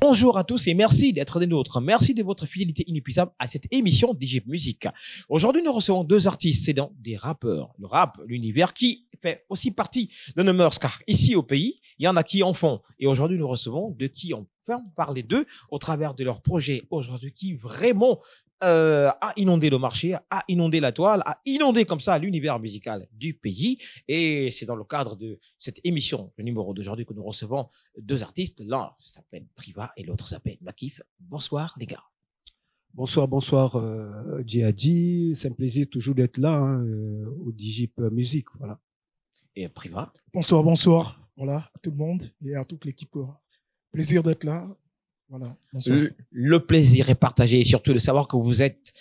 Bonjour à tous et merci d'être des nôtres. Merci de votre fidélité inépuisable à cette émission Digip Musique. Aujourd'hui, nous recevons deux artistes, c'est donc des rappeurs. Le rap, l'univers qui fait aussi partie de nos mœurs, car ici au pays, il y en a qui en font. Et aujourd'hui, nous recevons de qui on peut parler d'eux au travers de leurs projets aujourd'hui qui vraiment a inondé le marché, a inondé la toile, a inondé comme ça l'univers musical du pays. Et c'est dans le cadre de cette émission, le numéro d'aujourd'hui, que nous recevons deux artistes. L'un s'appelle Priva et l'autre s'appelle Makif. Bonsoir les gars. Bonsoir, bonsoir Djihadi. C'est un plaisir toujours d'être là au Digip Musique. Voilà. Et Priva. Bonsoir, bonsoir. Voilà, à tout le monde et à toute l'équipe. Plaisir d'être là. Voilà. Le plaisir est partagé et surtout de savoir que vous êtes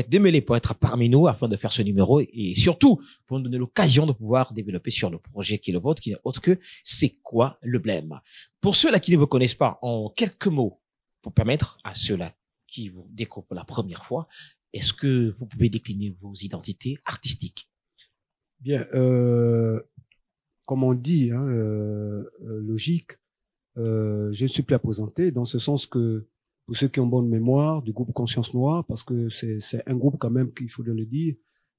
démêlés pour être parmi nous afin de faire ce numéro et surtout pour nous donner l'occasion de pouvoir développer sur le projet qui est le vôtre, qui n'est autre que c'est quoi le blême. Pour ceux-là qui ne vous connaissent pas, en quelques mots, pour permettre à ceux-là qui vous découvrent pour la première fois, est-ce que vous pouvez décliner vos identités artistiques? Bien, comme on dit, logique, je ne suis plus à présenter, dans ce sens que, pour ceux qui ont bonne mémoire, du groupe Conscience Noire, parce que c'est un groupe quand même qu'il faut le dire,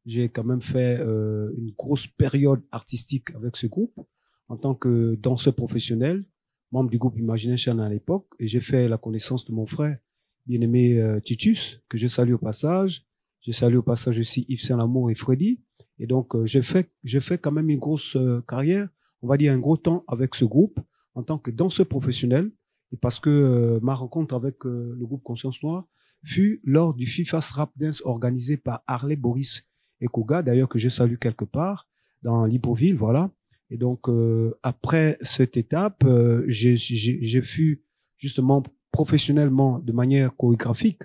j'ai quand même fait une grosse période artistique avec ce groupe, en tant que danseur professionnel, membre du groupe Imagination à l'époque, et j'ai fait la connaissance de mon frère, bien-aimé Titus, que je salue au passage. Je salue au passage aussi Yves Saint-Lamour et Freddy. Et donc, j'ai fait quand même une grosse carrière, on va dire un gros temps avec ce groupe, en tant que danseur professionnel, et parce que ma rencontre avec le groupe Conscience Noire fut lors du FIFA's Rap Dance organisé par Harley, Boris et Koga, d'ailleurs que je salue quelque part, dans Libreville, voilà. Et donc, après cette étape, j'ai fui justement professionnellement de manière chorégraphique,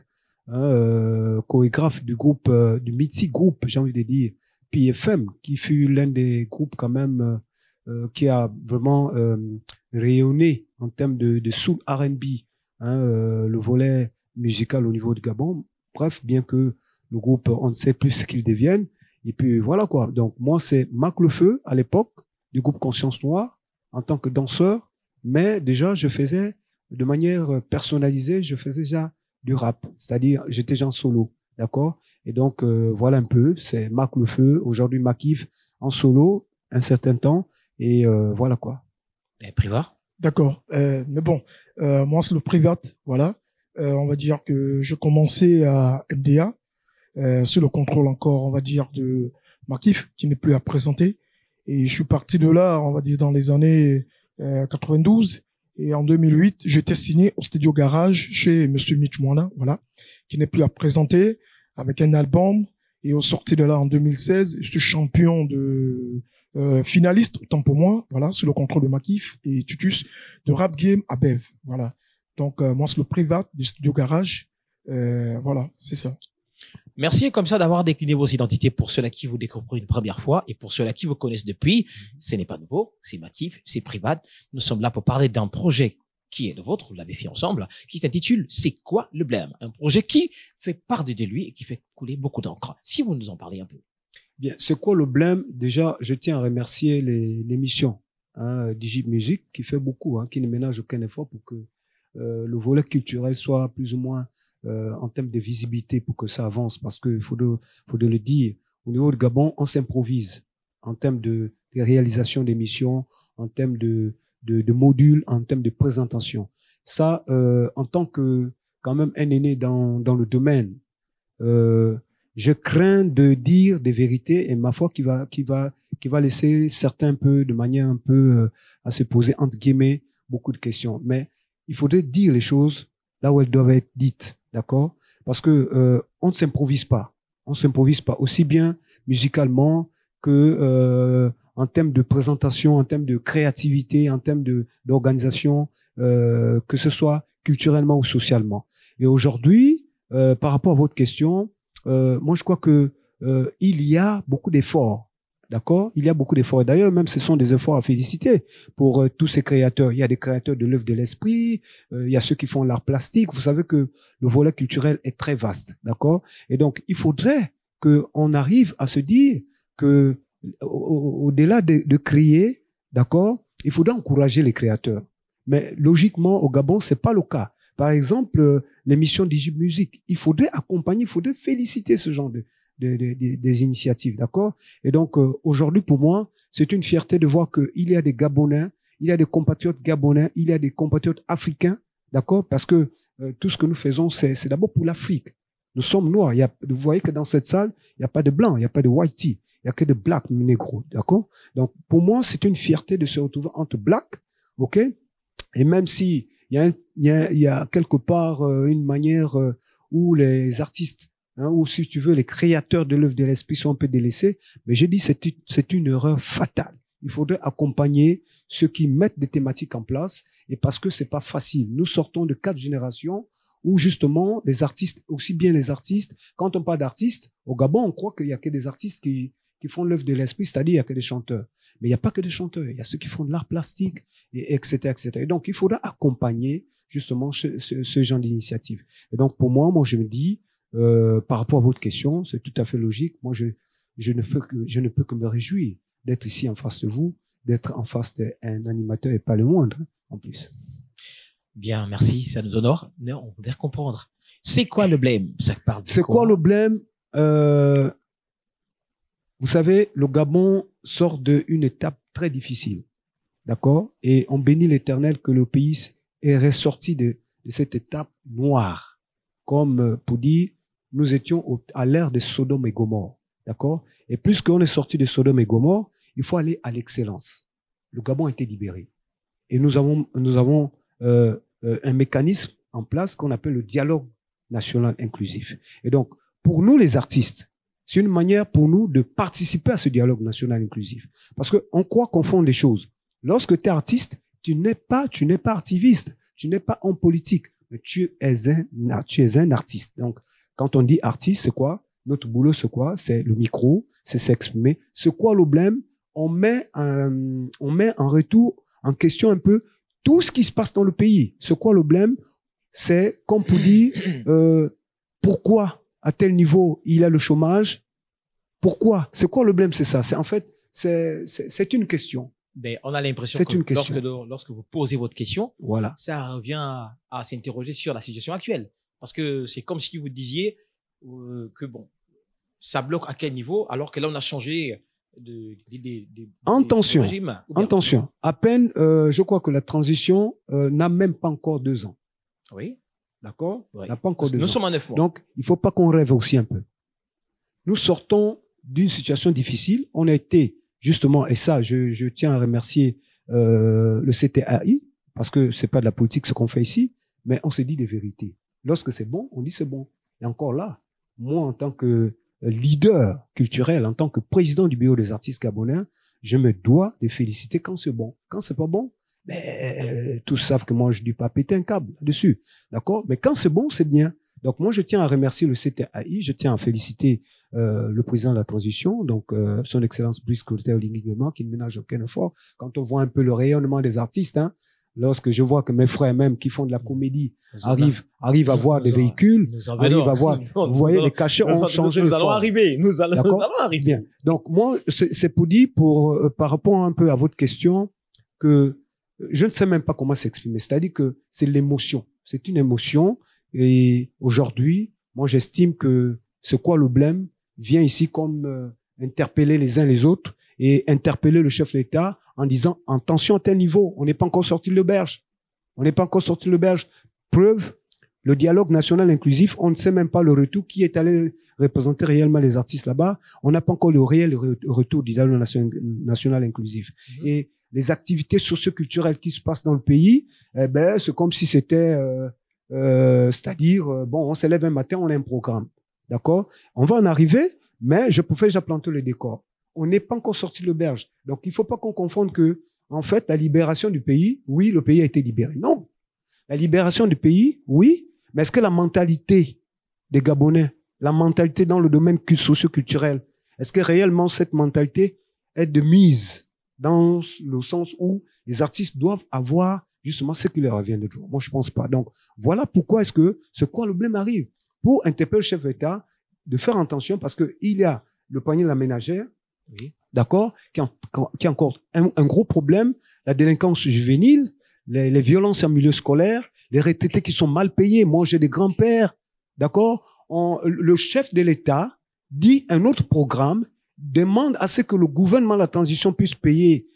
chorégraphe du groupe, du mythique groupe, j'ai envie de dire, PFM, qui fut l'un des groupes quand même qui a vraiment rayonné en termes de soul R&B, le volet musical au niveau du Gabon. Bref, bien que le groupe, on ne sait plus ce qu'il devienne. Et puis voilà quoi. Donc moi, c'est Marc Lefeu à l'époque du groupe Conscience Noire en tant que danseur, mais déjà je faisais de manière personnalisée, je faisais déjà du rap, c'est-à-dire j'étais déjà en solo, d'accord. Et donc voilà un peu, c'est Marc Lefeu, aujourd'hui Makif en solo un certain temps. Et voilà quoi. Et Priva. D'accord. Mais bon, moi c'est le Privat, voilà. On va dire que je commençais à MDA, sous le contrôle encore, on va dire, de Makif, qui n'est plus à présenter. Et je suis parti de là, on va dire, dans les années 92. Et en 2008, j'étais signé au Studio Garage chez Monsieur Mitch Moana, voilà, qui n'est plus à présenter, avec un album. Et au sorti de là en 2016, je suis champion de finaliste, autant pour moi, voilà, sous le contrôle de Makif et Tutus, de Rap Game à Bev, voilà. Donc, moi, c'est le Privat du Studio Garage, voilà, c'est ça. Merci comme ça d'avoir décliné vos identités pour ceux-là qui vous découvrent une première fois et pour ceux-là qui vous connaissent depuis. Ce n'est pas nouveau, c'est Makif, c'est Privat. Nous sommes là pour parler d'un projet qui est le vôtre, vous l'avez fait ensemble, qui s'intitule C'est quoi le blême? Un projet qui fait part de lui et qui fait couler beaucoup d'encre. Si vous nous en parlez un peu. Bien, c'est quoi le blême? Déjà, je tiens à remercier l'émission Digip Musique qui fait beaucoup, qui ne ménage aucun effort pour que le volet culturel soit plus ou moins en termes de visibilité pour que ça avance, parce que faut de le dire, au niveau de Gabon, on s'improvise en termes de réalisation d'émissions, en termes de modules, en termes de présentation. Ça, en tant que quand même un aîné dans le domaine, je crains de dire des vérités et ma foi qui va laisser certains peu de manière un peu à se poser entre guillemets beaucoup de questions. Mais il faudrait dire les choses là où elles doivent être dites, d'accord? Parce que on ne s'improvise pas. On s'improvise pas aussi bien musicalement que en termes de présentation, en termes de créativité, en termes d'organisation, que ce soit culturellement ou socialement. Et aujourd'hui, par rapport à votre question, moi je crois que il y a beaucoup d'efforts, d'accord? Il y a beaucoup d'efforts. Et d'ailleurs, même ce sont des efforts à féliciter pour tous ces créateurs. Il y a des créateurs de l'œuvre de l'esprit, il y a ceux qui font l'art plastique. Vous savez que le volet culturel est très vaste, d'accord? Et donc, il faudrait qu'on arrive à se dire que au-delà de crier, d'accord, il faudrait encourager les créateurs. Mais logiquement, au Gabon, c'est pas le cas. par exemple, l'émission Digib Music. Il faudrait accompagner, il faudrait féliciter ce genre des initiatives, d'accord? Et donc, aujourd'hui, pour moi, c'est une fierté de voir qu'il y a des Gabonais, il y a des compatriotes gabonais, il y a des compatriotes africains, d'accord? Parce que tout ce que nous faisons, c'est d'abord pour l'Afrique. Nous sommes noirs. Vous voyez que dans cette salle, il n'y a pas de blanc, il n'y a pas de whitey, il n'y a que de black, négro, d'accord? Donc, pour moi, c'est une fierté de se retrouver entre black, ok? Et même si il y a quelque part une manière où les artistes, hein, ou si tu veux, les créateurs de l'œuvre de l'esprit sont un peu délaissés, mais j'ai dit c'est une erreur fatale. Il faudrait accompagner ceux qui mettent des thématiques en place, et parce que c'est pas facile. Nous sortons de 4 générations où justement les artistes, aussi bien les artistes, quand on parle d'artistes, au Gabon, on croit qu'il y a que des artistes qui font l'œuvre de l'esprit, c'est-à-dire il y a que des chanteurs. Mais il n'y a pas que des chanteurs, il y a ceux qui font de l'art plastique, etc., etc. Et donc, il faudra accompagner justement ce genre d'initiative. Et donc, pour moi, je me dis, par rapport à votre question, c'est tout à fait logique. Moi, je ne peux que me réjouir d'être ici en face de vous, d'être en face d'un animateur et pas le moindre, en plus. Bien, merci, ça nous honore. Mais on voudrait comprendre. C'est quoi le blême? Ça parle de C'est quoi le blême? Vous savez, le Gabon sort d'une étape très difficile, d'accord? Et on bénit l'Éternel que le pays est ressorti de cette étape noire, comme pour dire, nous étions à l'ère de Sodome et Gomorrhe, d'accord? Et plus qu'on est sorti de Sodome et Gomorrhe, il faut aller à l'excellence. Le Gabon a été libéré. Et nous avons un mécanisme en place qu'on appelle le dialogue national inclusif. Et donc, pour nous les artistes, c'est une manière pour nous de participer à ce dialogue national inclusif. Parce qu'on croit qu'on fait des choses. Lorsque tu es artiste, tu n'es pas activiste, tu n'es pas en politique, mais tu es un artiste. Donc, quand on dit artiste, c'est quoi? Notre boulot, c'est quoi? C'est le micro, c'est s'exprimer. C'est quoi le problème? On met en retour, en question un peu, tout ce qui se passe dans le pays. C'est quoi le problème? C'est, comme pour dire, pourquoi à tel niveau il y a le chômage? Pourquoi? C'est quoi le problème? C'est ça. C'est une question. Ben, on a l'impression que lorsque vous posez votre question, voilà, ça revient à s'interroger sur la situation actuelle. Parce que c'est comme si vous disiez que bon, ça bloque à quel niveau, alors que là on a changé de régime. Attention. À peine, je crois que la transition n'a même pas encore 2 ans. Oui. D'accord? Oui. N'a pas encore 2 ans. Nous sommes en 9 mois. Donc, il faut pas qu'on rêve aussi un peu. Nous sortons d'une situation difficile. On a été, justement, et ça, je tiens à remercier le CTAI, parce que c'est pas de la politique ce qu'on fait ici, mais on se dit des vérités. Lorsque c'est bon, on dit c'est bon. Et encore là, moi, en tant que leader culturel, en tant que président du bureau des artistes gabonais, je me dois de féliciter quand c'est bon. Quand c'est pas bon, tous savent que moi, je dis pas péter un câble dessus. D'accord? Mais quand c'est bon, c'est bien. Donc, moi, je tiens à remercier le CTAI, je tiens à féliciter le président de la transition, donc son Excellence Brice Clotaire Oligui-Nguema, qui ne ménage aucun effort. Quand on voit un peu le rayonnement des artistes, hein, lorsque je vois que mes frères même qui font de la comédie arrivent à voir des véhicules, arrivent à voir, vous voyez, les cachets ont changé. Nous allons arriver. Nous allons arriver. Bien. Donc, moi, c'est pour dire, par rapport un peu à votre question, que je ne sais même pas comment s'exprimer. C'est-à-dire que c'est l'émotion. C'est une émotion. Et aujourd'hui, moi, j'estime que ce quoi le blême vient ici comme interpeller les uns les autres et interpeller le chef de l'État en disant, attention à tel niveau, on n'est pas encore sorti de l'auberge. On n'est pas encore sorti de l'auberge. Preuve, le dialogue national inclusif, on ne sait même pas le retour, qui est allé représenter réellement les artistes là-bas. On n'a pas encore le réel retour du dialogue national inclusif. Et les activités socio-culturelles qui se passent dans le pays, c'est comme si c'était, c'est-à-dire, bon, on se lève un matin, on a un programme. D'accord? On va en arriver, mais je pouvais déjà planter le décor. On n'est pas encore sorti de l'auberge. Donc, il ne faut pas qu'on confonde que, en fait, la libération du pays, oui, le pays a été libéré. Non. La libération du pays, oui, mais est-ce que la mentalité des Gabonais, la mentalité dans le domaine socio-culturel, est-ce que réellement cette mentalité est de mise dans le sens où les artistes doivent avoir justement ce qui leur revient de jour? Moi, je pense pas. Donc, voilà pourquoi est-ce que ce quoi le blême arrive. Pour interpeller le chef d'État, de faire attention parce que il y a le panier de la ménagère, oui, d'accord, qui est encore un gros problème, la délinquance juvénile, les violences en milieu scolaire, les retraités qui sont mal payés. Moi, j'ai des grands-pères, d'accord? Le chef de l'État dit un autre programme, demande à ce que le gouvernement de la transition puisse payer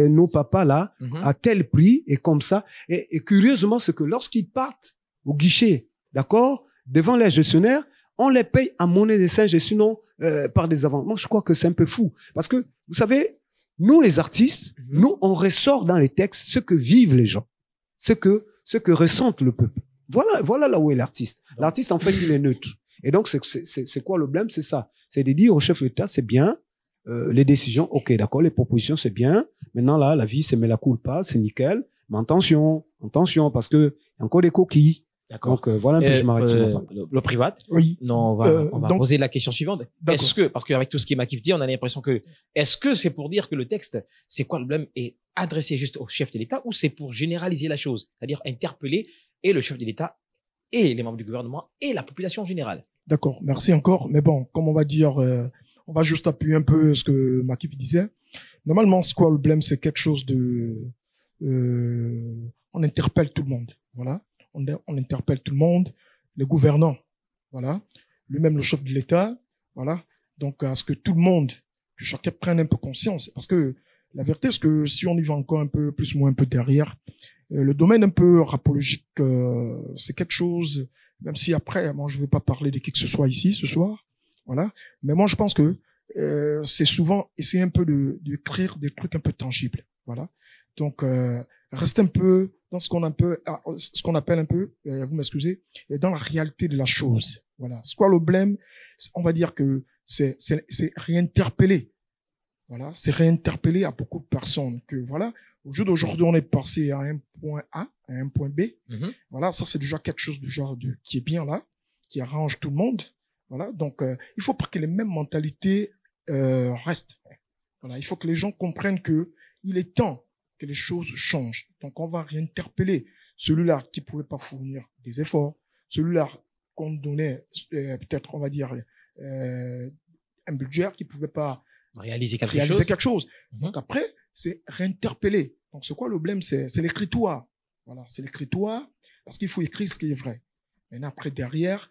nos papas là à tel prix et comme ça. Et curieusement, c'est que lorsqu'ils partent au guichet, d'accord, devant les gestionnaires, on les paye en monnaie de singe et sinon par des avances. Moi, je crois que c'est un peu fou. Parce que, vous savez, nous, les artistes, nous, on ressort dans les textes ce que vivent les gens, ce que ressentent le peuple. Voilà là où est l'artiste. L'artiste, en fait, il est neutre. Et donc, c'est quoi le problème? C'est ça. C'est de dire au chef de l'État, c'est bien, les décisions, ok, d'accord, les propositions, c'est bien. Maintenant, là, la vie, c'est mais la culpa, c'est nickel. Mais attention, parce que y a encore des coquilles. D'accord. Donc, voilà un peu, je m'arrête sur ma part. Le privat. Oui. Non, on va donc, poser la question suivante. Est-ce que, parce qu'avec tout ce qui est Makif dit, on a l'impression que, est-ce que c'est pour dire que le texte, c'est quoi le problème, est adressé juste au chef de l'État ou c'est pour généraliser la chose? C'est-à-dire interpeller et le chef de l'État et les membres du gouvernement et la population en général. D'accord, merci encore. Mais bon, comme on va dire, on va juste appuyer un peu ce que Makif disait. Normalement, ce quoi le blême, c'est quelque chose de... on interpelle tout le monde, voilà. On interpelle tout le monde, les gouvernants, voilà. Lui-même, le chef de l'État, voilà. Donc, à ce que tout le monde, que chacun prenne un peu conscience. Parce que la vérité, c'est que si on y va encore un peu plus ou moins un peu derrière, le domaine un peu rapologique, c'est quelque chose, même si après, moi, je ne vais pas parler de qui que ce soit ici ce soir, voilà. Mais moi, je pense que c'est souvent essayer un peu de créer des trucs un peu tangibles, voilà. Donc, reste un peu dans ce qu'on appelle un peu, vous m'excusez, dans la réalité de la chose, voilà. C'est quoi le problème? On va dire que c'est réinterpeller. Voilà, c'est réinterpellé à beaucoup de personnes que voilà, au jour d'aujourd'hui, on est passé à un point A, à un point B. Voilà, ça c'est déjà quelque chose de genre qui est bien là, qui arrange tout le monde. Voilà, donc il faut pas que les mêmes mentalités restent. Voilà, il faut que les gens comprennent que il est temps que les choses changent. Donc on va réinterpeller celui-là qui pouvait pas fournir des efforts, celui-là qu'on donnait peut-être on va dire un budget qui pouvait pas réaliser quelque chose. Donc après, c'est réinterpeller. Donc c'est quoi le problème? C'est l'écritoire. Voilà, c'est l'écritoire parce qu'il faut écrire ce qui est vrai. Maintenant après derrière,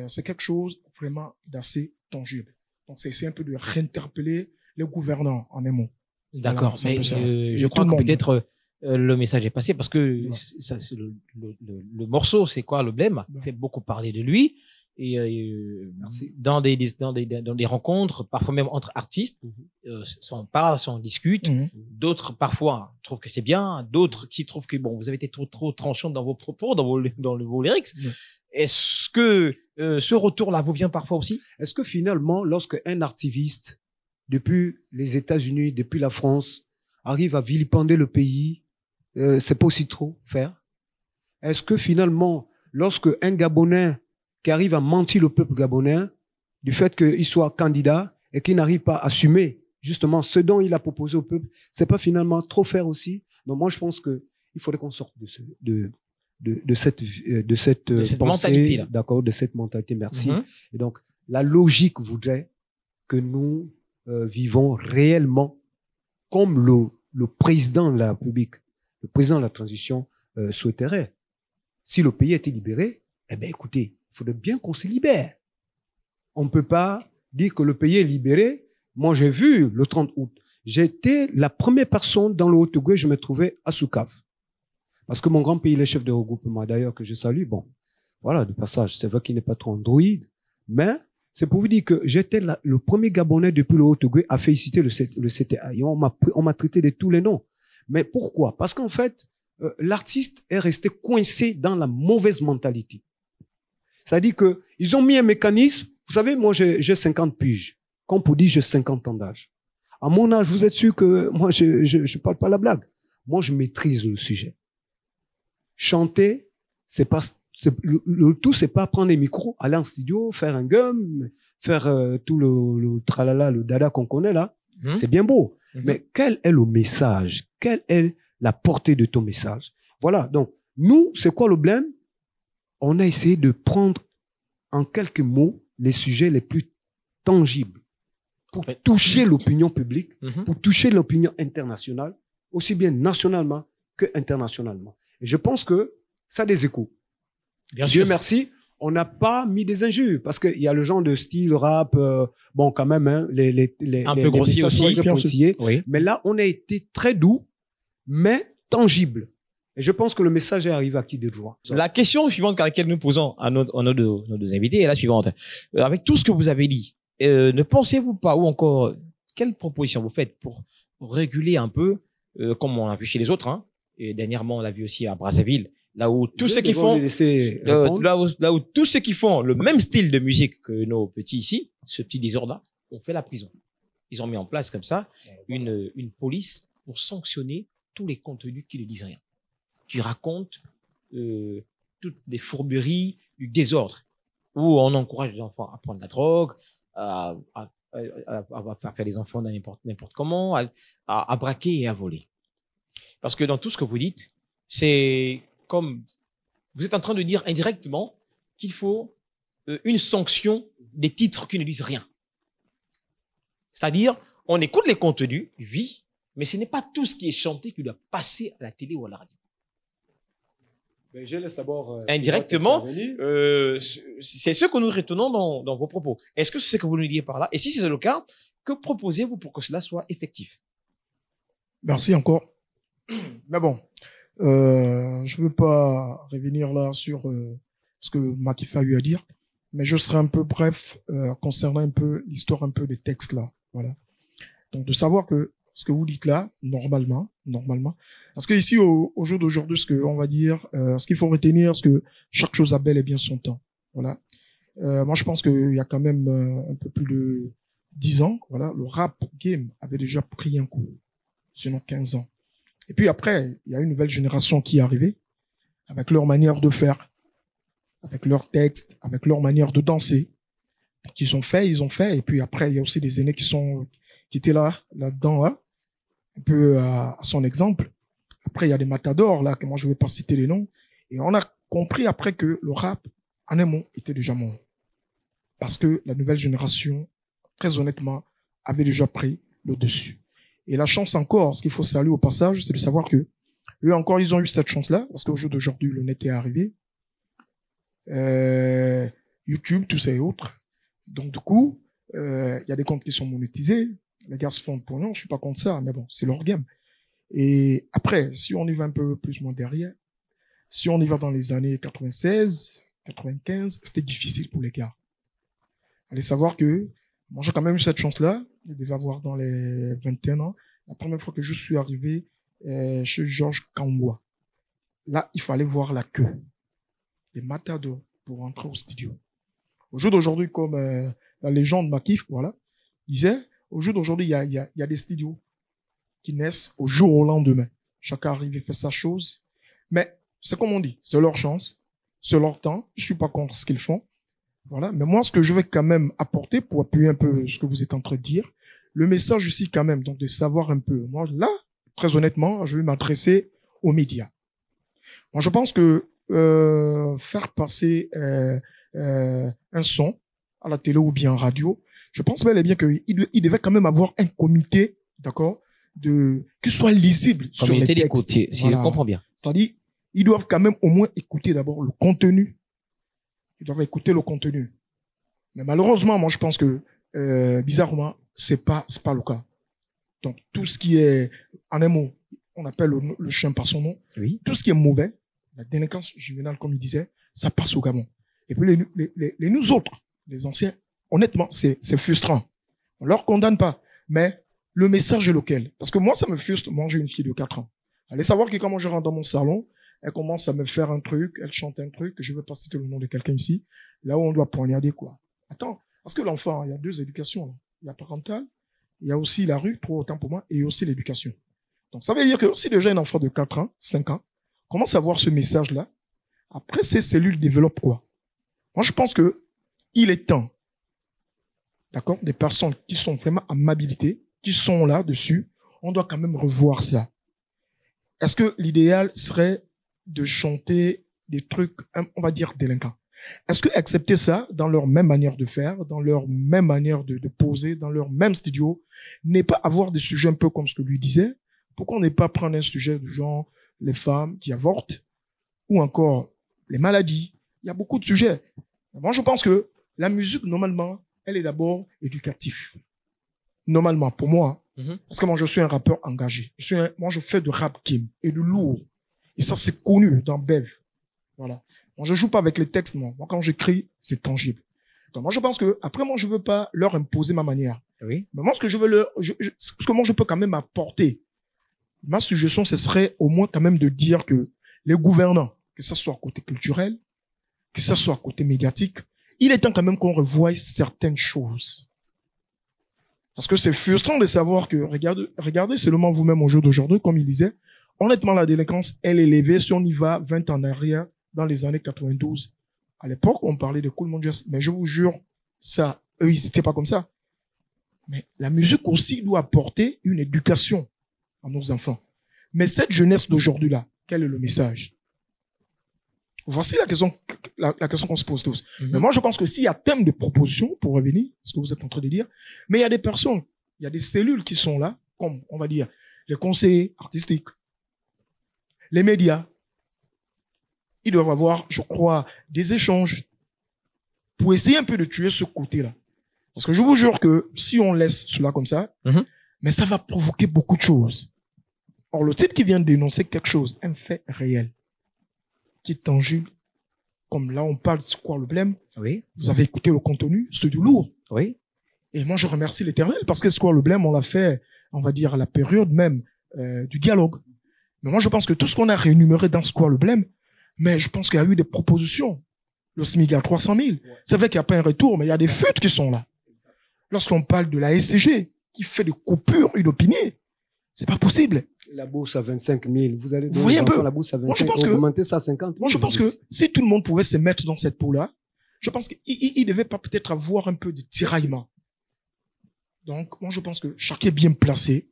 c'est quelque chose vraiment d'assez tangible. Donc c'est essayer un peu de réinterpeller les gouvernants en un mot. D'accord, voilà, mais je crois que peut-être le message est passé parce que ça, le morceau, c'est quoi le blême, fait beaucoup parler de lui. Et dans des rencontres, parfois même entre artistes, s'en parle, s'en discute. D'autres parfois trouvent que c'est bien, d'autres qui trouvent que bon, vous avez été trop tranchant dans vos propos, dans vos lyrics. Est-ce que ce retour-là vous vient parfois aussi? Est-ce que finalement, lorsque un artiviste depuis les États-Unis, depuis la France, arrive à vilipender le pays, c'est pas aussi trop faire? Est-ce que finalement, lorsque un Gabonais qui arrive à mentir le peuple gabonais du fait qu'il soit candidat et qu'il n'arrive pas à assumer justement ce dont il a proposé au peuple, c'est pas finalement trop faire aussi? Donc moi je pense que il faudrait qu'on sorte de cette pensée, mentalité, d'accord, de cette mentalité. Merci. Et donc la logique voudrait que nous vivons réellement comme le président de la République, le président de la transition souhaiterait. Si le pays était libéré, eh ben écoutez, il faudrait bien qu'on se libère. On ne peut pas dire que le pays est libéré. Moi, j'ai vu le 30 août. J'étais la première personne dans le Haut-Ogooué, je me trouvais à Soukav. Parce que mon grand pays, le chef de regroupement, d'ailleurs, que je salue, bon, voilà, de passage, c'est vrai qu'il n'est pas trop androïde, mais c'est pour vous dire que j'étais le premier Gabonais depuis le Haut-Ogooué à féliciter le CTA. Et on m'a traité de tous les noms. Mais pourquoi? Parce qu'en fait, l'artiste est resté coincé dans la mauvaise mentalité. C'est-à-dire que ils ont mis un mécanisme. Vous savez, moi, j'ai 50 piges. Comme pour dire, j'ai 50 ans d'âge. À mon âge, vous êtes sûr que moi, je parle pas la blague. Moi, je maîtrise le sujet. Chanter, c'est pas, le tout, c'est pas prendre des micros, aller en studio, faire un gum, faire tout le tralala, le dada qu'on connaît là. C'est bien beau. Mais quel est le message? Quelle est la portée de ton message? Voilà. Donc, nous, c'est quoi le blême? On a essayé de prendre en quelques mots les sujets les plus tangibles pour toucher l'opinion publique, pour toucher l'opinion internationale, aussi bien nationalement que internationalement. Et je pense que ça a des échos. Bien Dieu sûr. merci, on n'a pas mis des injures parce qu'il y a le genre de style rap, bon quand même, hein, Un peu grossier messages sont aussi. un peu pointillés. Oui. Mais là, on a été très doux, mais tangible. Et je pense que le message est arrivé à qui de droit. La question suivante à laquelle nous posons à nos deux invités est la suivante. Avec tout ce que vous avez dit, ne pensez-vous pas, ou encore, quelle proposition vous faites pour réguler un peu, comme on l'a vu chez les autres, hein, et dernièrement on l'a vu aussi à Brazzaville, là où tous ceux qui font, là où tous ceux qui font le même style de musique que nos petits ici, ce petit désordre-là, ont fait la prison. Ils ont mis en place comme ça une police pour sanctionner tous les contenus qui ne disent rien, qui racontent toutes les fourberies du désordre, où on encourage les enfants à prendre la drogue, à faire les enfants n'importe comment, à braquer et à voler. Parce que dans tout ce que vous dites, c'est comme vous êtes en train de dire indirectement qu'il faut une sanction des titres qui ne disent rien. C'est-à-dire, on écoute les contenus, oui, mais ce n'est pas tout ce qui est chanté qui doit passer à la télé ou à la radio. Mais je laisse d'abord indirectement, c'est ce que nous retenons dans vos propos. Est-ce que c'est ce que vous nous disiez par là? Et si c'est le cas, que proposez-vous pour que cela soit effectif? Merci encore. Mais bon, je veux pas revenir là sur ce que Makif a eu à dire, mais je serai un peu bref concernant un peu l'histoire un peu des textes là. Voilà. Donc de savoir que ce que vous dites là, normalement, parce que ici au jour d'aujourd'hui, ce que on va dire, ce qu'il faut retenir, c'est que chaque chose a bel et bien son temps. Voilà. Moi, je pense qu'il y a quand même un peu plus de 10 ans, voilà, le rap game avait déjà pris un coup, sinon 15 ans. Et puis après, il y a une nouvelle génération qui est arrivée, avec leur manière de faire, avec leurs textes, avec leur manière de danser. Ils ont fait. Et puis après, il y a aussi des aînés qui étaient là-dedans, là, un peu à son exemple. Après, il y a des matadors, là, que moi, je vais pas citer les noms. Et on a compris après que le rap, en un mot, était déjà mort. Parce que la nouvelle génération, très honnêtement, avait déjà pris le dessus. Et la chance encore, ce qu'il faut saluer au passage, c'est de savoir que eux encore, ils ont eu cette chance-là, parce qu'au jour d'aujourd'hui, le net est arrivé. YouTube, tout ça et autres. Donc, du coup, il y a des comptes qui sont monétisés. Les gars se font pour nous, je suis pas contre ça, mais bon, c'est leur game. Et après, si on y va un peu plus moins derrière, si on y va dans les années 96, 95, c'était difficile pour les gars. Allez savoir que moi, j'ai quand même eu cette chance-là. Je devais avoir dans les 21 ans. La première fois que je suis arrivé chez Georges Kangwa. Là, il fallait voir la queue des matadors pour entrer au studio. Au jour d'aujourd'hui, comme la légende Makif, voilà, disait, au jour d'aujourd'hui, il y a des studios qui naissent au jour au lendemain. Chacun arrive et fait sa chose. Mais c'est comme on dit, c'est leur chance, c'est leur temps. Je suis pas contre ce qu'ils font. Voilà. Mais moi, ce que je vais quand même apporter pour appuyer un peu ce que vous êtes en train de dire, le message ici quand même, donc de savoir un peu. Moi, là, très honnêtement, je vais m'adresser aux médias. Moi, je pense que faire passer un son à la télé ou bien en radio, je pense bel et bien qu'il devait quand même avoir un comité, d'accord, qui soit lisible sur les textes. Comité si je comprends bien. C'est-à-dire, ils doivent quand même au moins écouter d'abord le contenu. Ils doivent écouter le contenu. Mais malheureusement, moi, je pense que, bizarrement, c'est pas le cas. Donc, tout ce qui est, en un mot, on appelle le chien par son nom. Oui. Tout ce qui est mauvais, la délinquance juvénile, comme il disait, ça passe au Gabon. Et puis, les nous autres, les anciens, honnêtement, c'est frustrant. On leur condamne pas. Mais le message est lequel? Parce que moi, ça me frustre. Moi, j'ai une fille de 4 ans. Allez savoir que quand je rentre dans mon salon, elle commence à me faire un truc, elle chante un truc, je ne veux pas citer le nom de quelqu'un ici, là où on doit poignarder quoi. Attends, parce que l'enfant, il y a 2 éducations. Là. Il y a parentale, il y a aussi la rue, trop autant pour moi, et aussi l'éducation. Donc ça veut dire que si déjà un enfant de 4 ans, 5 ans, commence à voir ce message-là, après ces cellules développent quoi? Moi, je pense que il est temps, d'accord, des personnes qui sont vraiment à mobilité, qui sont là-dessus, on doit quand même revoir ça. Est-ce que l'idéal serait de chanter des trucs, on va dire, délinquants? Est-ce que accepter ça dans leur même manière de faire, dans leur même manière de poser, dans leur même studio, n'est pas avoir des sujets un peu comme ce que lui disait? Pourquoi on n'est pas prendre un sujet de genre les femmes qui avortent, ou encore les maladies. Il y a beaucoup de sujets. Moi, je pense que la musique, normalement, elle est d'abord éducative. Normalement, pour moi. Parce que moi, je suis un rappeur engagé. Moi, je fais de rap game et de lourd. Et ça, c'est connu dans Bev. Voilà. Moi, je joue pas avec les textes, moi. Moi, quand j'écris, c'est tangible. Donc, moi, je pense que, après, moi, je veux pas leur imposer ma manière. Oui. Mais moi, ce que je veux ce que moi, je peux quand même apporter, ma suggestion, ce serait au moins quand même de dire que les gouvernants, que ça soit côté culturel, que ça soit côté médiatique, il est temps quand même qu'on revoie certaines choses. Parce que c'est frustrant de savoir que, regardez seulement vous-même au jour d'aujourd'hui, comme il disait, honnêtement, la délinquance, elle est élevée si on y va 20 ans en arrière, dans les années 92. À l'époque, on parlait de Cool Monjers, mais je vous jure, ça, eux, ils n'étaient pas comme ça. Mais la musique aussi doit apporter une éducation à nos enfants. Mais cette jeunesse d'aujourd'hui-là, quel est le message? Voici la question qu'on se pose tous. Mais moi, je pense que s'il y a thème de proposition, pour revenir, ce que vous êtes en train de dire, mais il y a des personnes, il y a des cellules qui sont là, comme, on va dire, les conseillers artistiques, les médias. Ils doivent avoir, je crois, des échanges pour essayer un peu de tuer ce côté-là. Parce que je vous jure que si on laisse cela comme ça, mais ça va provoquer beaucoup de choses. Or, le type qui vient de dénoncer quelque chose, un fait réel, qui est tangible, comme là on parle de c'est quoi le problème. Oui. Vous avez écouté le contenu, c'est du lourd. Oui. Et moi je remercie l'Éternel parce que c'est quoi le problème, on l'a fait, on va dire à la période même du dialogue. Mais moi je pense que tout ce qu'on a réénuméré dans ce quoi le problème, mais je pense qu'il y a eu des propositions. Le SMIC à 300 000. C'est vrai qu'il n'y a pas un retour, mais il y a des fuites qui sont là. Lorsqu'on parle de la SCG qui fait des coupures inopinées, c'est pas possible. La bourse à 25 000. Vous allez Vous voyez un peu. la bourse à 25 Moi, je pense 000, que- augmenter ça à 50 000. Moi, je pense que si tout le monde pouvait se mettre dans cette peau-là, je pense qu'il devait pas peut-être avoir un peu de tiraillement. Donc, moi, je pense que chacun est bien placé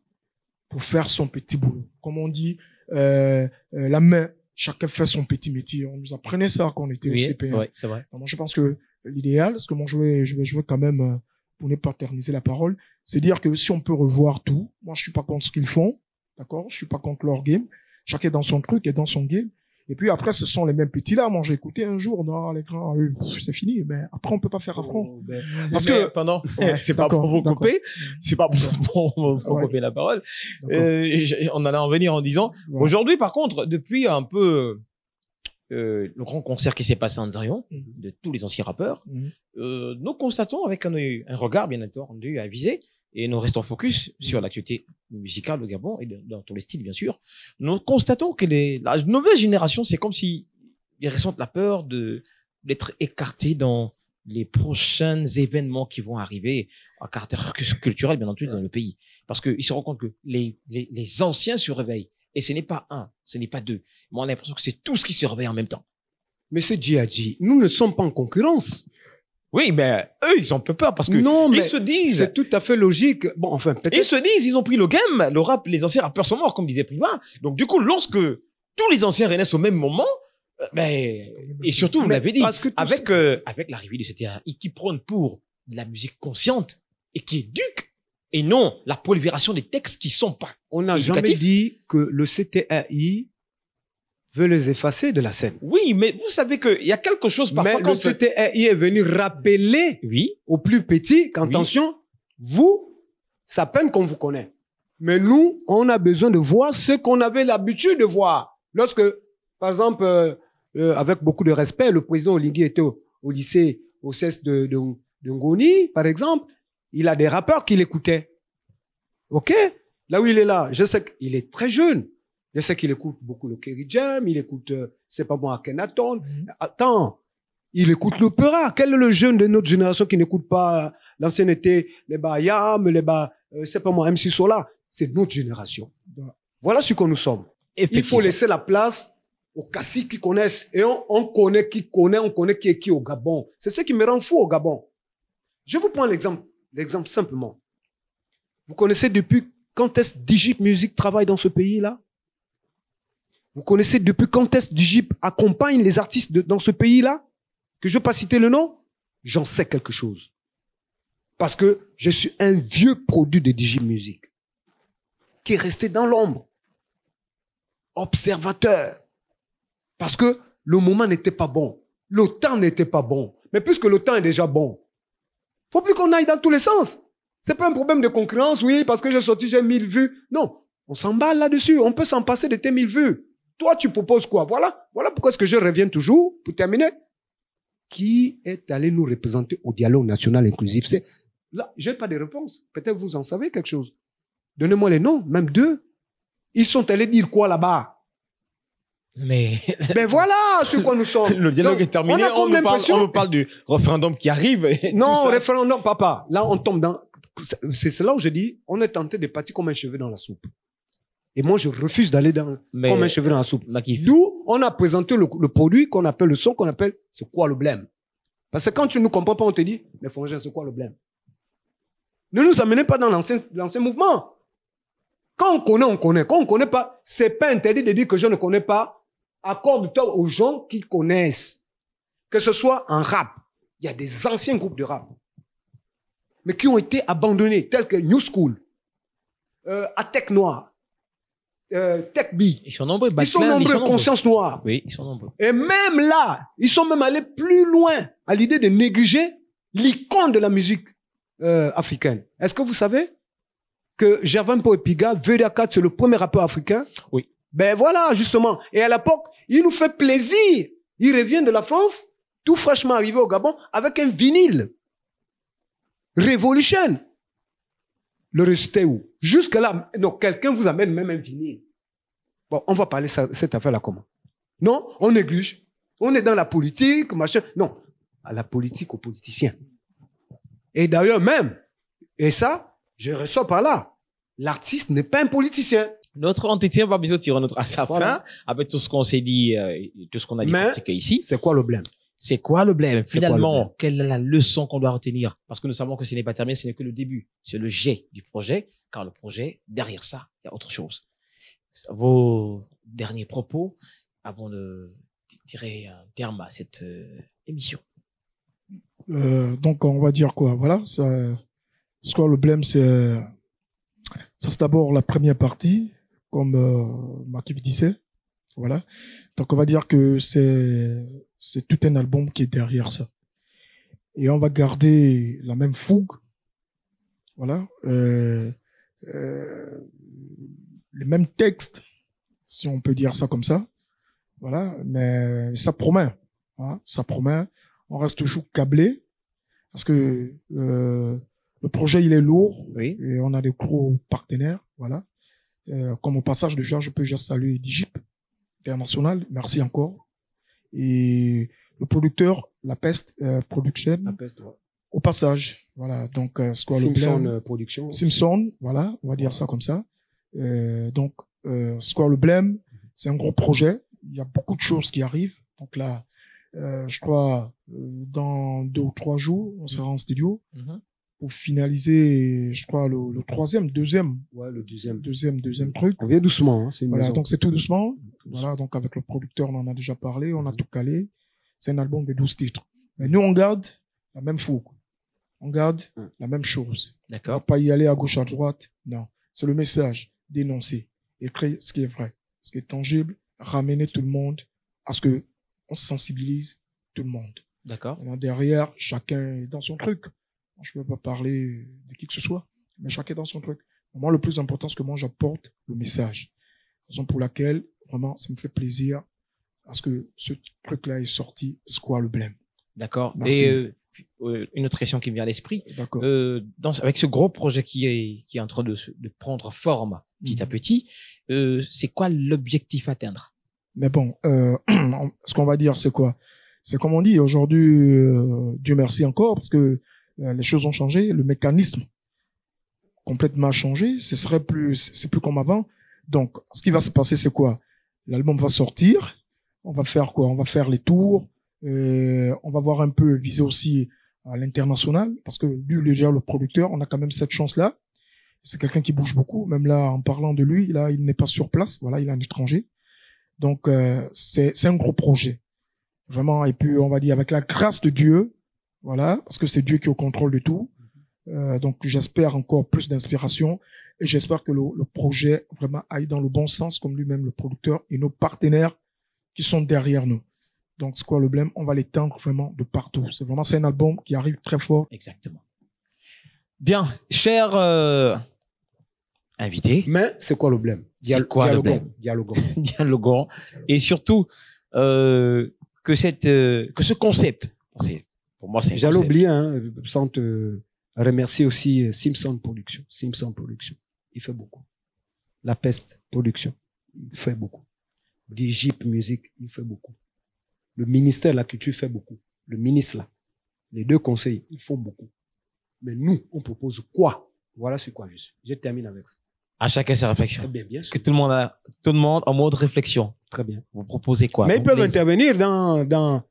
pour faire son petit boulot. Comme on dit, la main, chacun fait son petit métier. On nous apprenait ça quand on était au CP1. Oui, c'est vrai. Donc, moi, je pense que l'idéal, ce que moi, je vais jouer quand même, pour ne pas éterniser la parole, c'est dire que si on peut revoir tout, moi, je suis pas contre ce qu'ils font. D'accord? Je suis pas contre leur game. Chacun est dans son truc et dans son game. Et puis après, ce sont les mêmes petits là. Moi, j'ai écouté un jour dans l'écran, c'est fini. Mais après, on peut pas faire affront. Parce que, pendant, Ouais, c'est pas pour d'accord, vous d'accord. couper, c'est pas pour Ouais. couper la parole. D'accord. On allait en venir en disant, Ouais. aujourd'hui, par contre, depuis un peu le grand concert qui s'est passé en Zarion, de tous les anciens rappeurs, Mhm. nous constatons avec un regard bien entendu avisé, et nous restons focus sur l'actualité musicale au Gabon et dans tous les styles, bien sûr. Nous constatons que la nouvelle génération, c'est comme si ils ressentent la peur d'être écartés dans les prochains événements qui vont arriver à caractère culturel, bien entendu, dans le pays. Parce qu'ils se rendent compte que les anciens se réveillent. Et ce n'est pas un, ce n'est pas deux. Moi, on a l'impression que c'est tous qui se réveillent en même temps. Mais c'est Djihadji. Nous ne sommes pas en concurrence. Oui, mais eux, ils ont peu peur parce que Non, mais ils se disent, c'est tout à fait logique. Bon, enfin, ils peut-être. se disent, ils ont pris le game, le rap, les anciens rappeurs sont morts, comme disait Priva. Donc, du coup, lorsque tous les anciens renaissent au même moment, et surtout, vous Mais l'avez dit, parce que tout avec l'arrivée de CTA, qui prône pour de la musique consciente et qui éduque, et non la prolifération des textes qui sont pas. On n'a jamais éducatif. dit que le CTAI veut les effacer de la scène. Oui, mais vous savez qu'il y a quelque chose parfois Mais le quand CTAI est venu rappeler oui, aux plus petits qu'attention, vous, ça peine qu'on vous connaît. Mais nous, on a besoin de voir ce qu'on avait l'habitude de voir. Lorsque, par exemple, avec beaucoup de respect, le président Oligui était au lycée, au CES de Ngoni, par exemple, il a des rappeurs qui l'écoutaient. OK? Là où il est là, je sais qu'il est très jeune. Je sais qu'il écoute beaucoup le Kerry Jam, il écoute, c'est pas moi, Akhenaton. Attends, il écoute l'opéra. Quel est le jeune de notre génération qui n'écoute pas l'ancienneté, les Bayam, c'est pas moi, MC Sola. C'est notre génération. Voilà ce que nous sommes. Il faut laisser la place aux caciques qui connaissent. Et on connaît qui connaît, on connaît qui est qui au Gabon. C'est ce qui me rend fou au Gabon. Je vous prends l'exemple simplement. Vous connaissez depuis quand est-ce Digip Music travaille dans ce pays-là? Vous connaissez depuis quand est-ce Digip accompagne les artistes dans ce pays-là? Que je ne veux pas citer le nom? J'en sais quelque chose. Parce que je suis un vieux produit de Digip Music qui est resté dans l'ombre. Observateur. Parce que le moment n'était pas bon. Le temps n'était pas bon. Mais puisque le temps est déjà bon, faut plus qu'on aille dans tous les sens. C'est pas un problème de concurrence, oui, parce que j'ai sorti, j'ai 1000 vues. Non, on s'emballe là-dessus. On peut s'en passer de tes 1000 vues. Toi, tu proposes quoi? Voilà pourquoi est-ce que je reviens toujours, pour terminer. Qui est allé nous représenter au dialogue national inclusif? Là, j'ai pas de réponse. Peut-être vous en savez quelque chose. Donnez-moi les noms, même 2. Ils sont allés dire quoi là-bas? Mais Ben voilà sur quoi nous sommes. le dialogue Donc, est terminé. on a comme l'impression. On nous parle du référendum qui arrive. Et Non, tout ça. référendum, papa. Là, on tombe dans. C'est là où je dis, on est tenté de partir comme un cheveu dans la soupe. Et moi, je refuse d'aller comme un cheveu dans la soupe. Makif. D'où on a présenté le produit qu'on appelle le son, qu'on appelle c'est quoi le blême. Parce que quand tu ne nous comprends pas, on te dit, mais frangin, c'est quoi le blême? Ne nous amenez pas dans l'ancien mouvement. Quand on connaît, on connaît. Quand on ne connaît pas, c'est pas interdit de dire que je ne connais pas. Accorde-toi aux gens qui connaissent. Que ce soit en rap. Il y a des anciens groupes de rap. Mais qui ont été abandonnés, tels que New School, Atec Noir, Tech B. Ils sont nombreux. Ils sont nombreux, Conscience Noire. Oui, ils sont nombreux. Et même là, ils sont même allés plus loin à l'idée de négliger l'icône de la musique africaine. Est-ce que vous savez que Gervin Poepiga, VDA4, c'est le premier rappeur africain? Oui. Ben voilà, justement. Et à l'époque, il nous fait plaisir. Il revient de la France, tout fraîchement arrivé au Gabon, avec un vinyle. Révolution. Le résultat est où? Jusque-là, non, quelqu'un vous amène même un vinyle. Bon, on va parler de cette affaire-là comment? Non, on néglige. On est dans la politique, machin. Non, à la politique, aux politiciens. Et d'ailleurs même, et ça, je ressors par là, l'artiste n'est pas un politicien. Notre entité va bientôt tirer à sa fin, avec tout ce qu'on s'est dit, tout ce qu'on a dit ici. C'est quoi le blême? C'est quoi le blême? Finalement, quelle est la leçon qu'on doit retenir? Parce que nous savons que ce n'est pas terminé, ce n'est que le début. C'est le jet du projet, car le projet, derrière ça, il y a autre chose. Vos derniers propos avant de tirer un terme à cette émission. Donc, on va dire quoi? Voilà, c'est quoi le blême? C'est d'abord la première partie, comme Makif disait. Voilà. Donc, on va dire que c'est tout un album qui est derrière ça. Et on va garder la même fougue. Voilà. Les mêmes textes, si on peut dire ça comme ça. Voilà. Mais ça promet. Hein, ça promet. On reste toujours câblé. Parce que, le projet, il est lourd. Oui. Et on a des gros partenaires. Voilà. Comme au passage, déjà, je peux déjà saluer Digip International. Merci encore. Et le producteur, La Peste Production. La Peste, ouais. Au passage. Voilà. Donc, Simpson Production. Simpson. Voilà. On va dire ça comme ça. Donc, Square le Blême, c'est un gros projet. Il y a beaucoup de choses qui arrivent. Donc là, je crois, dans 2 ou 3 jours, on sera en studio pour finaliser, je crois, le deuxième. Ouais, le deuxième. Deuxième truc. On vient doucement, hein, c'est une voilà, maison. donc c'est tout doucement. Voilà, donc avec le producteur, on en a déjà parlé, on a tout calé. C'est un album de 12 titres. Mais nous, on garde la même fougue. On garde la même chose. D'accord. On va pas y aller à gauche, à droite. Non. C'est le message. Dénoncer. Écrire ce qui est vrai. Ce qui est tangible. Ramener tout le monde à ce que on sensibilise tout le monde. D'accord. Derrière, chacun est dans son truc. Je ne peux pas parler de qui que ce soit, mais chacun est dans son truc. Moi, le plus important, c'est que moi, j'apporte le message. Raison pour laquelle, vraiment, ça me fait plaisir à ce que ce truc-là est sorti. C'est quoi le blême? D'accord. Merci. Et une autre question qui me vient à l'esprit. D'accord. Avec ce gros projet qui est en train de prendre forme petit à petit, c'est quoi l'objectif à atteindre? Mais bon, ce qu'on va dire, c'est quoi? C'est comme on dit aujourd'hui, Dieu merci encore, parce que les choses ont changé, le mécanisme complètement changé, c'est plus comme avant. Donc, ce qui va se passer, c'est quoi? L'album va sortir, on va faire quoi? On va faire les tours, on va voir un peu viser aussi à l'international, parce que lui, déjà, le producteur, on a quand même cette chance-là. C'est quelqu'un qui bouge beaucoup, même là, en parlant de lui, là, il n'est pas sur place, voilà, il est un étranger. Donc, c'est un gros projet. Vraiment, et puis, on va dire, avec la grâce de Dieu, voilà, parce que c'est Dieu qui est au contrôle de tout. Donc, j'espère encore plus d'inspiration et j'espère que le projet vraiment aille dans le bon sens, comme lui-même, le producteur et nos partenaires qui sont derrière nous. Donc, c'est quoi le problème? On va l'étendre vraiment de partout. C'est un album qui arrive très fort. Exactement. Bien, cher invité. Mais c'est quoi le problème? C'est quoi le problème? Dialoguant. Et surtout, que ce concept, pour moi, c'est un J'allais concept. oublier, hein, sans te remercier aussi Simpson Production. Simpson Production, il fait beaucoup. La Peste Production, il fait beaucoup. Digip Music, il fait beaucoup. Le ministère de la Culture fait beaucoup. Le ministre là, les deux conseils, ils font beaucoup. Mais nous, on propose quoi? Voilà sur quoi je suis. Je termine avec ça. À chacun ses réflexions. Très bien, bien sûr. Que tout le monde en mode réflexion. Très bien. Vous proposez quoi? Mais Donc, ils peuvent intervenir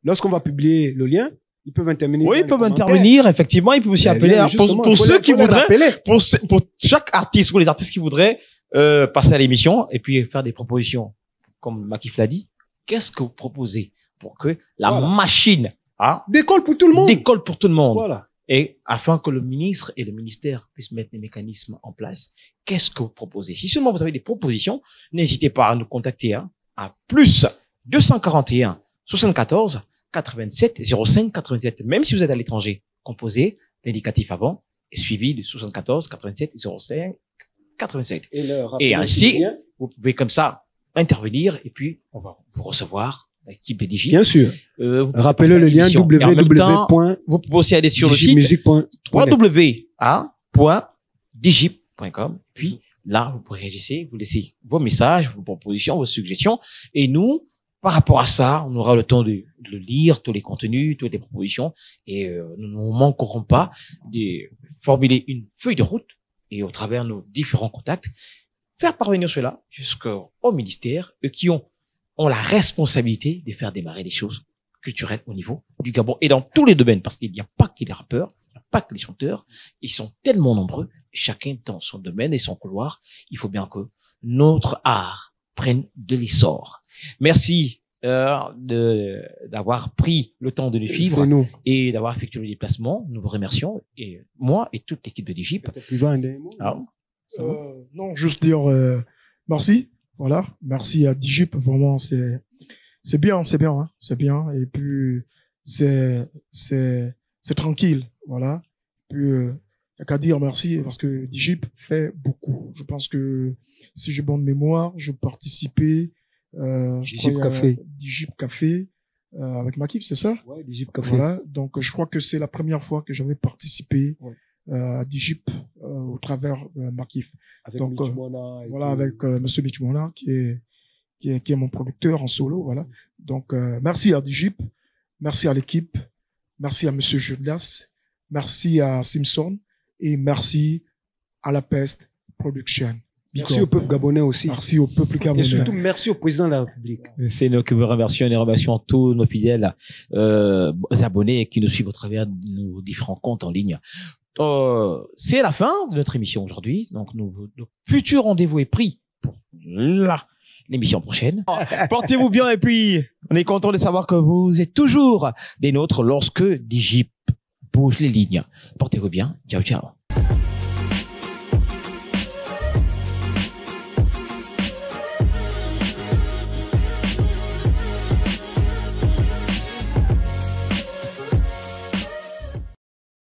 lorsqu'on va publier le lien, ils peuvent intervenir. Oui, dans ils peuvent les commentaires. intervenir, effectivement. Ils peuvent aussi Mais appeler bien, pour justement, ceux qui faut les voudraient, rappeler. pour chaque artiste ou les artistes qui voudraient passer à l'émission et puis faire des propositions. Comme Makif l'a dit, qu'est-ce que vous proposez pour que la Voilà. machine Décolle pour tout le monde. décolle pour tout le monde? Voilà. Et afin que le ministre et le ministère puissent mettre les mécanismes en place, qu'est-ce que vous proposez? Si seulement vous avez des propositions, n'hésitez pas à nous contacter à plus 241 74 87 05 87. Même si vous êtes à l'étranger, composez l'indicatif avant et suivi de 74 87 05 87. Et ainsi, vous pouvez comme ça intervenir et puis on va vous recevoir, l'équipe de Digip. Bien sûr. Vous pouvez Rappelez passer à le lien l'émission. Et en même temps, www.digipmusic.net. vous pouvez aussi aller sur le site www.digip.com. Puis là, vous pourrez réagir, vous laissez vos messages, vos propositions, vos suggestions. Et nous, par rapport à ça, on aura le temps de le lire, tous les contenus, toutes les propositions. Et nous ne manquerons pas de formuler une feuille de route et au travers de nos différents contacts, faire parvenir cela jusqu'au ministère, eux qui ont la responsabilité de faire démarrer les choses culturelles au niveau du Gabon et dans tous les domaines, parce qu'il n'y a pas que les rappeurs, il n'y a pas que les chanteurs, ils sont tellement nombreux, chacun dans son domaine et son couloir. Il faut bien que notre art prenne de l'essor. Merci d'avoir pris le temps de nous suivre C'est nous. et d'avoir effectué le déplacement. Nous vous remercions, et moi et toute l'équipe de Digip. Peut-être plus un dernier mot. Ah, Non, juste dire merci. Voilà, merci à Digip. Vraiment, c'est bien, hein, c'est bien. Et puis c'est tranquille, voilà. Puis y a qu'à dire merci parce que Digip fait beaucoup. Je pense que si j'ai bonne mémoire, je participais. Digip Café. Digip Café avec Makif, c'est ça? Ouais, Digip Café. Voilà, donc je crois que c'est la première fois que j'avais participé Ouais. à Digip au travers Makif. Avec Donc, Mitch Mona et Voilà, puis- avec Monsieur Mitch Mona qui est mon producteur en solo, voilà. Donc merci à Digip, merci à l'équipe, merci à Monsieur Judas, merci à Simpson et merci à La Peste Production. Merci au peuple gabonais aussi. Merci au peuple Et gabonais. surtout, merci au président de la République. c'est nous que vous remercions et remercions tous nos fidèles abonnés qui nous suivent au travers de nos différents comptes en ligne. C'est la fin de notre émission aujourd'hui. Donc, notre futur rendez-vous est pris pour l'émission prochaine. Portez-vous bien et puis on est content de savoir que vous êtes toujours des nôtres lorsque Digip bouge les lignes. Portez-vous bien. Ciao, ciao.